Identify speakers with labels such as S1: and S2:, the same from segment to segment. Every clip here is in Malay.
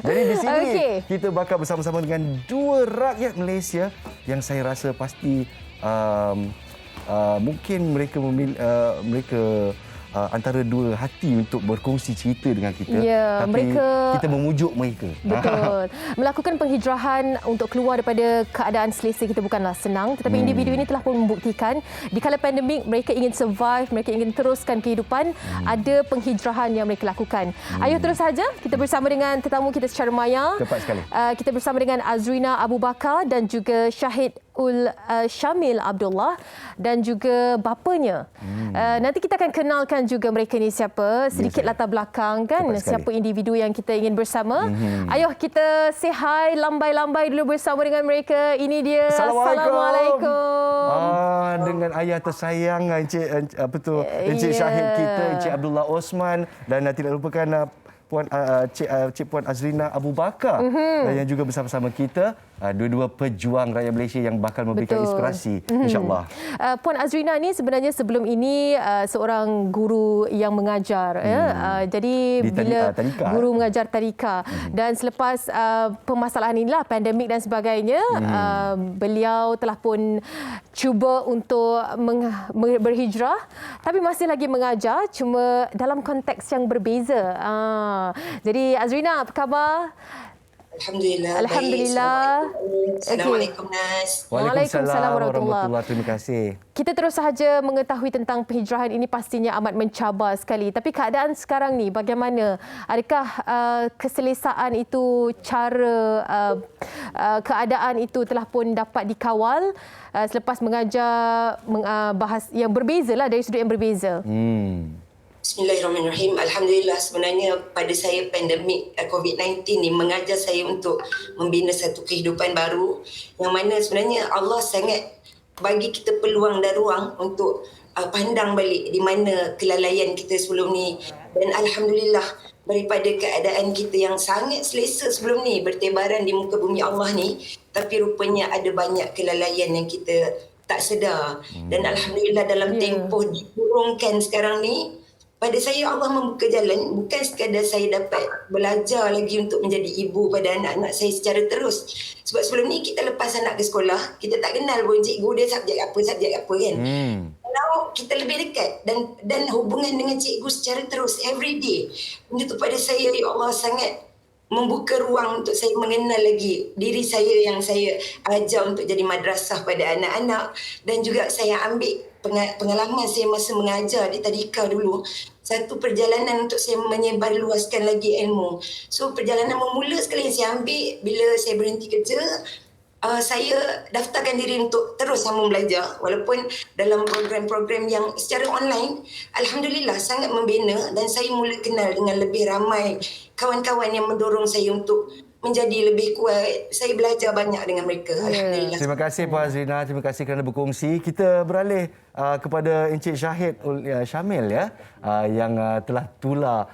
S1: Jadi di sini kita bakal bersama-sama dengan dua rakyat Malaysia yang saya rasa pasti mungkin mereka antara dua hati untuk berkongsi cerita dengan kita.
S2: Ya,
S1: tapi kita memujuk mereka.
S2: Betul. Melakukan penghijrahan untuk keluar daripada keadaan selesa kita bukanlah senang, tetapi individu ini telah pun membuktikan di kala pandemik mereka ingin survive, mereka ingin teruskan kehidupan, ada penghijrahan yang mereka lakukan. Ayuh terus saja kita bersama dengan tetamu kita secara maya.
S1: Tepat sekali.
S2: Kita bersama dengan Azrina Abu Bakar dan juga Syahid Syamil Abdullah dan juga bapanya. Nanti kita akan kenalkan juga mereka ni siapa, sedikit latar belakang kan, siapa individu yang kita ingin bersama. Ayuh kita say hi, lambai-lambai dulu bersama dengan mereka. Ini dia. Assalamualaikum.
S1: Dengan ayah tersayang Encik Syahid kita, Encik Abdullah Osman, dan tidak lupakan Cik Puan Azrina Abu Bakar yang juga bersama-sama kita, dua-dua pejuang rakyat Malaysia yang bakal memberikan inspirasi, insya-Allah.
S2: Puan Azrina ni sebenarnya sebelum ini seorang guru yang mengajar, jadi bila guru mengajar tadika, dan selepas permasalahan inilah pandemik dan sebagainya, beliau telah pun cuba untuk berhijrah, tapi masih lagi mengajar, cuma dalam konteks yang berbeza. Jadi Azrina, apa khabar?
S3: Alhamdulillah.
S2: Alhamdulillah.
S3: Assalamualaikum Nas.
S2: Waalaikumsalam warahmatullahi.
S1: Terima kasih.
S2: Kita terus sahaja mengetahui tentang penghijrahan ini pastinya amat mencabar sekali. Tapi keadaan sekarang ni bagaimana? Adakah keselesaan itu, cara keadaan itu telah pun dapat dikawal selepas mengajar bahas yang berbezalah, dari sudut yang berbeza?
S3: Bismillahirrahmanirrahim. Alhamdulillah, sebenarnya pada saya pandemik COVID-19 ni mengajar saya untuk membina satu kehidupan baru, yang mana sebenarnya Allah sangat bagi kita peluang dan ruang untuk pandang balik di mana kelalaian kita sebelum ni. Dan Alhamdulillah, daripada keadaan kita yang sangat selesa sebelum ni, bertebaran di muka bumi Allah ni, tapi rupanya ada banyak kelalaian yang kita tak sedar. Dan Alhamdulillah dalam tempoh dikurungkan sekarang ni, pada saya Allah membuka jalan, bukan sekadar saya dapat belajar lagi untuk menjadi ibu pada anak-anak saya secara terus. Sebab sebelum ni kita lepas anak ke sekolah, kita tak kenal pun cikgu dia subjek apa kan. Kalau kita lebih dekat dan hubungan dengan cikgu secara terus every day, benda tu pada saya, ya Allah, sangat membuka ruang untuk saya mengenal lagi diri saya yang saya ajar untuk jadi madrasah pada anak-anak, dan juga saya ambil pengalaman saya masa mengajar di tadika dulu, satu perjalanan untuk saya menyebarluaskan lagi ilmu. So perjalanan memula sekali yang saya ambil bila saya berhenti kerja, saya daftarkan diri untuk terus sambung belajar, walaupun dalam program-program yang secara online, Alhamdulillah sangat membina, dan saya mula kenal dengan lebih ramai kawan-kawan yang mendorong saya untuk menjadi lebih kuat. Saya belajar banyak dengan mereka. Alhamdulillah.
S1: Terima kasih Puan Azrina, terima kasih kerana berkongsi. Kita beralih kepada Encik Syahid Syamil yang telah tular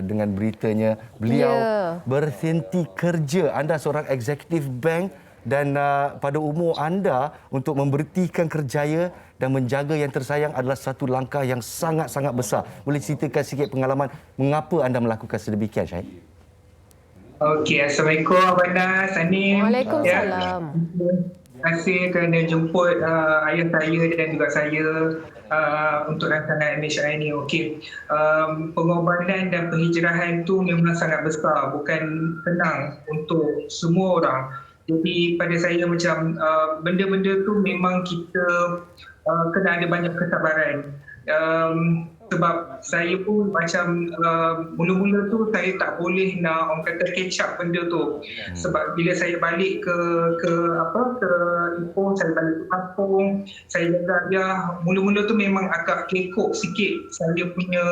S1: dengan beritanya beliau berhenti kerja. Anda seorang eksekutif bank, dan pada umur anda untuk memberhentikan kerjaya dan menjaga yang tersayang adalah satu langkah yang sangat-sangat besar. Boleh ceritakan sikit pengalaman mengapa anda melakukan sedemikian, Syahid?
S4: Okey, Assalamualaikum Abang Nas, Anim.
S2: Waalaikumsalam.
S4: Terima kasih kerana jemput ayah saya dan juga saya untuk rancangan MHI ini. Okey, pengorbanan dan penghijrahan itu memang sangat besar, bukan senang untuk semua orang. Jadi pada saya macam benda-benda tu memang kita kena ada banyak kesabaran. Sebab saya pun macam mula-mula tu saya tak boleh nak orang kata catch up benda tu. Sebab bila saya balik ke Ipoh, saya balik ke kampung, saya jaga dia, mula-mula tu memang agak kekok sikit. Saya punya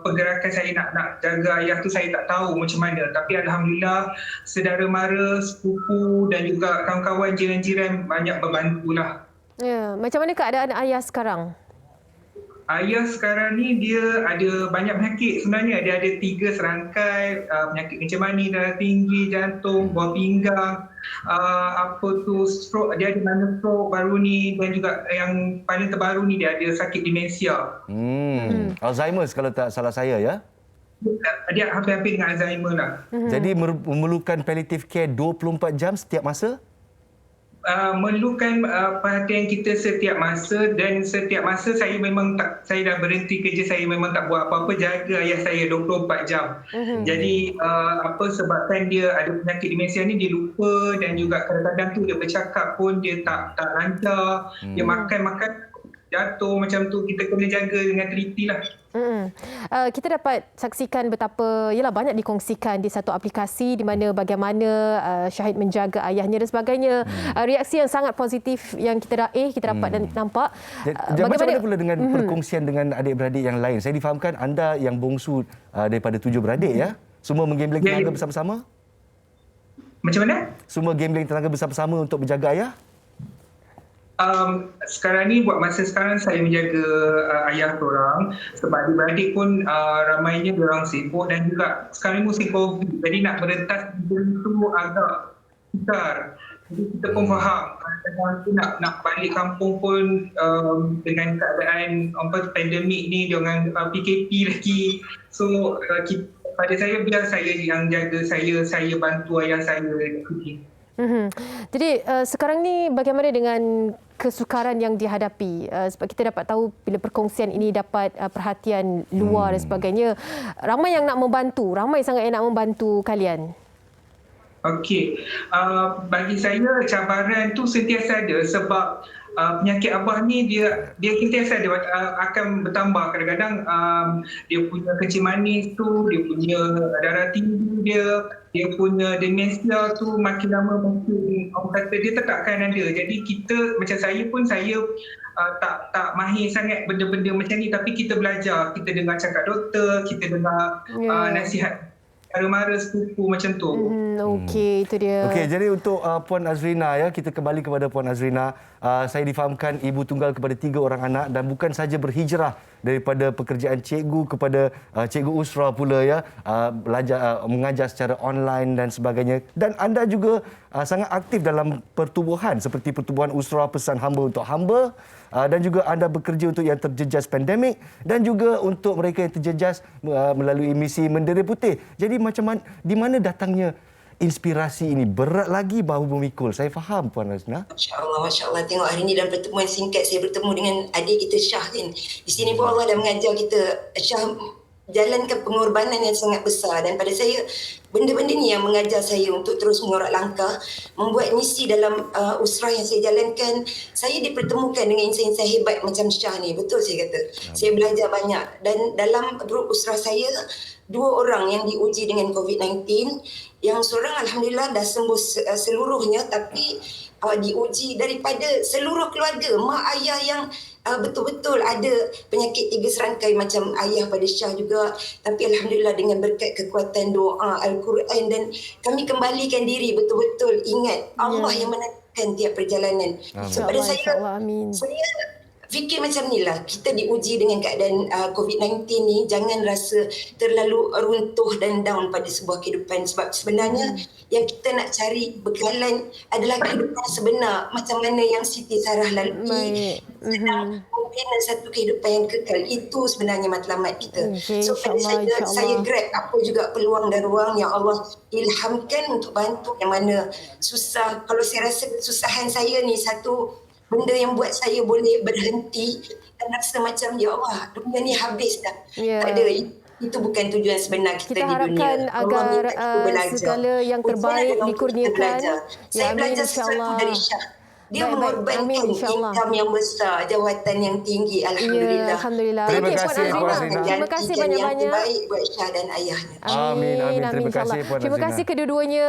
S4: pergerakan saya nak jaga ayah tu, saya tak tahu macam mana. Tapi Alhamdulillah, saudara mara, sepupu dan juga kawan-kawan jiran-jiran banyak membantulah.
S2: Ya, macam mana keadaan ayah sekarang?
S4: Ayah sekarang ni dia ada banyak penyakit sebenarnya. Dia ada 3 serangkai penyakit kencing manis, darah tinggi, jantung, buah pinggang, stroke. Dia ada mana stroke baru ni, dan juga yang paling terbaru ni dia ada sakit demensia.
S1: Alzheimer kalau tak salah saya, ya?
S4: dia hampir-hampir dengan Alzheimer lah.
S1: Jadi memerlukan palliative care 24 jam setiap masa?
S4: Memerlukan perhatian kita setiap masa, dan setiap masa saya dah berhenti kerja, saya memang tak buat apa-apa, jaga ayah saya 24 jam. Jadi sebabkan dia ada penyakit demensia ni, dia lupa, dan juga kadang-kadang tu dia bercakap pun dia tak lancar, dia makan jatuh macam tu, kita kena jaga dengan teliti lah.
S2: Kita dapat saksikan betapa banyak dikongsikan di satu aplikasi di mana bagaimana Syahid menjaga ayahnya dan sebagainya. Reaksi yang sangat positif yang kita dapat dan nampak.
S1: Macam mana pula dengan perkongsian dengan adik-beradik yang lain? Saya difahamkan anda yang bongsu daripada 7 beradik ya. Semua menggambling tenaga bersama-sama?
S4: Macam mana?
S1: Semua gambling tenaga bersama-sama untuk menjaga ayah?
S4: Sekarang ni buat masa sekarang saya menjaga ayah seorang, sebab adik-beradik pun ramainya diorang sibuk, dan juga sekarang ni musim COVID, jadi nak berentas itu agak sukar. Jadi kita pun faham kadang-kadang nak balik kampung pun dengan keadaan pandemik ni, dengan PKP lagi. So pada saya, biar saya yang jaga, saya bantu ayah saya.
S2: Jadi sekarang ni bagaimana dengan kesukaran yang dihadapi? Sebab kita dapat tahu bila perkongsian ini dapat perhatian luar dan sebagainya, ramai yang nak membantu, ramai sangat yang nak membantu kalian.
S4: Okey, bagi saya cabaran tu sentiasa ada, sebab penyakit abah ni dia sentiasa akan bertambah. Kadang-kadang dia punya kencing manis tu, dia punya darah tinggi dia punya demensia tu makin lama makin, orang kata dia tetapkan ada. Jadi kita, macam saya pun, tak mahir sangat benda-benda macam ni, tapi kita belajar, kita dengar cakap doktor, kita dengar nasihat mara-mara sepupu macam tu.
S2: Okey, itu dia.
S1: Okey, jadi untuk Puan Azrina ya, kita kembali kepada Puan Azrina. Saya difahamkan ibu tunggal kepada 3 orang anak, dan bukan saja berhijrah daripada pekerjaan cikgu kepada cikgu usra pula ya, belajar mengajar secara online dan sebagainya. Dan anda juga sangat aktif dalam pertubuhan seperti pertubuhan usra Pesan Hamba untuk Hamba, dan juga anda bekerja untuk yang terjejas pandemik, dan juga untuk mereka yang terjejas melalui misi Mendera Putih. Jadi macam mana, di mana datangnya inspirasi ini? Berat lagi bahu memikul. Saya faham Puan Azrina.
S3: Masya Allah. Tengok hari ini dalam pertemuan singkat saya bertemu dengan adik kita Syah kan. Di sini pun Allah dah mengajar kita. Syah jalankan pengorbanan yang sangat besar, dan pada saya benda-benda ni yang mengajar saya untuk terus mengorak langkah, membuat misi dalam usrah yang saya jalankan. Saya dipertemukan dengan insan-insan hebat macam Syah ni. Betul saya kata. Saya belajar banyak, dan dalam grup usrah saya 2 orang yang diuji dengan COVID-19, yang seorang alhamdulillah dah sembuh seluruhnya, tapi diuji daripada seluruh keluarga, mak ayah yang betul-betul ada penyakit 3 serangkai macam ayah pada Syah juga, tapi alhamdulillah dengan berkat kekuatan doa Al-Quran, dan kami kembalikan diri betul-betul ingat Allah yang menentukan tiap perjalanan. So pada saya fikir macam inilah, kita diuji dengan keadaan COVID-19 ni, jangan rasa terlalu runtuh dan down pada sebuah kehidupan, sebab sebenarnya yang kita nak cari bekalan adalah kehidupan sebenar, macam mana yang Siti Sarah lalui, sedang membina satu kehidupan yang kekal. Itu sebenarnya matlamat kita. So pada saya grab apa juga peluang dan ruang yang Allah ilhamkan untuk bantu yang mana susah. Kalau saya rasa kesusahan saya ni satu benda yang buat saya boleh berhenti dan rasa macam ya Allah, dunia ni habis dah. Tak ada, itu bukan tujuan sebenar kita di dunia.
S2: Kita harapkan agar segala yang terbaik dikurniakan.
S3: Saya belajar sesuatu dari Syah. Dia mengorbankan income yang besar, jawatan yang tinggi. Alhamdulillah.
S2: Alhamdulillah.
S1: Terima kasih Puan Azrina.
S2: Terima kasih banyak-banyak.
S3: Yang terbaik buat Syah dan ayahnya.
S1: Amin. Terima kasih Puan Azrina.
S2: Terima kasih kedua-duanya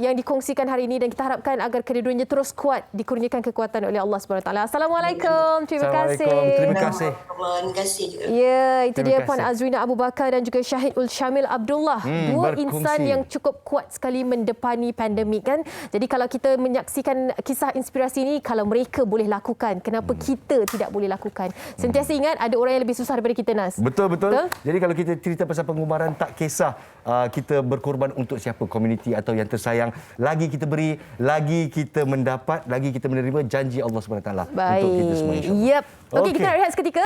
S2: yang dikongsikan hari ini, dan kita harapkan agar kedua-duanya terus kuat, dikurniakan kekuatan oleh Allah SWT. Assalamualaikum. Terima kasih.
S1: Terima kasih.
S3: Terima kasih juga.
S2: Ya, itu dia Puan Azrina Abu Bakar dan juga Syahid Syamil Abdullah. 2 insan yang cukup kuat sekali mendepani pandemik kan. Jadi kalau kita menyaksikan kisah inspirasi ini, kalau mereka boleh lakukan, kenapa kita tidak boleh lakukan? Sentiasa ingat ada orang yang lebih susah daripada kita, Nas.
S1: Betul. Jadi kalau kita cerita pasal pengorbanan, tak kisah kita berkorban untuk siapa, komuniti atau yang tersayang. Lagi kita beri, lagi kita mendapat, lagi kita menerima janji Allah SWT untuk kita semua, insya-Allah.
S2: Okey, kita nak rehat seketika.